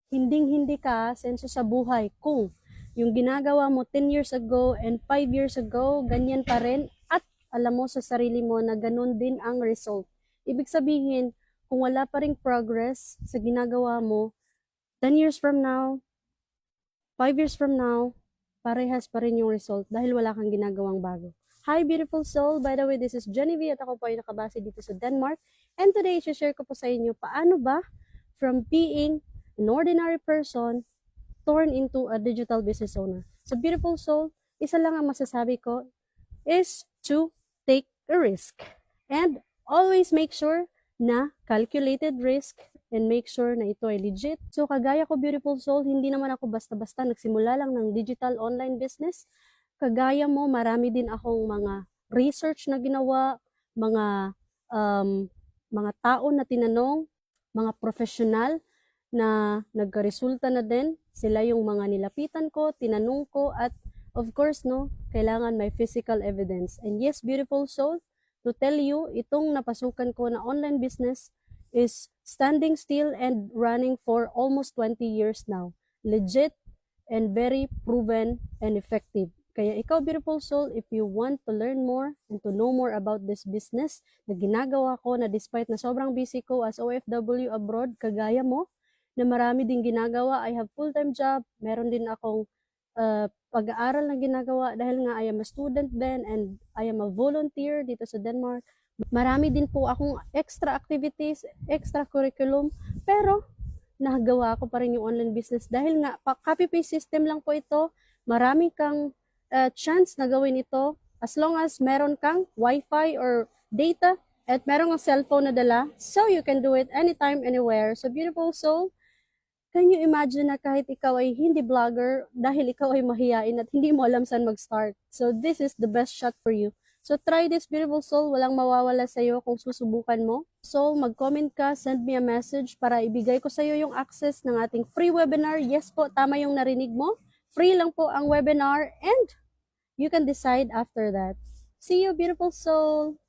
hinding-hindi ka senso sa buhay kung yung ginagawa mo 10 years ago and 5 years ago, ganyan pa rin at alam mo sa sarili mo na ganun din ang result. Ibig sabihin, kung wala pa ring progress sa ginagawa mo, 10 years from now, 5 years from now, parehas pa rin yung result dahil wala kang ginagawang bago. Hi, beautiful soul! By the way, this is Genevieve at ako po ay nakabase dito sa Denmark. And today, share ko po sa inyo paano ba from being an ordinary person turn into a digital business owner. So, beautiful soul, isa lang ang masasabi ko is to take a risk. And always make sure na calculated risk and make sure na ito ay legit. So, kagaya ko, beautiful soul, hindi naman ako basta-basta nagsimula lang ng digital online business. Kagaya mo, marami din akong mga research na ginawa, mga tao na tinanong, mga professional na nagkaresulta na din. Sila yung mga nilapitan ko, tinanong ko, at of course, no, kailangan may physical evidence. And yes, beautiful soul, to tell you, itong napasukan ko na online business is standing still and running for almost 20 years now. Legit and very proven and effective. Kaya ikaw, beautiful soul, if you want to learn more and to know more about this business na ginagawa ko na despite na sobrang busy ko as OFW abroad, kagaya mo, na marami din ginagawa, I have full-time job, meron din akong pag-aaral na ginagawa dahil nga I am a student then and I am a volunteer dito sa Denmark. Marami din po akong extra activities, extra curriculum, pero nagawa ko pa rin yung online business dahil nga copy-paste system lang po ito. Marami kang chance na gawin ito as long as meron kang wifi or data at meron kang cellphone na dala, so you can do it anytime, anywhere. So beautiful soul, can you imagine na kahit ikaw ay hindi vlogger dahil ikaw ay mahiyain at hindi mo alam saan mag-start? So this is the best shot for you. So try this, beautiful soul, walang mawawala sa iyo kung susubukan mo. So mag-comment ka, send me a message para ibigay ko sa iyo yung access ng ating free webinar. Yes po, tama yung narinig mo. Free lang po ang webinar and you can decide after that. See you, beautiful soul!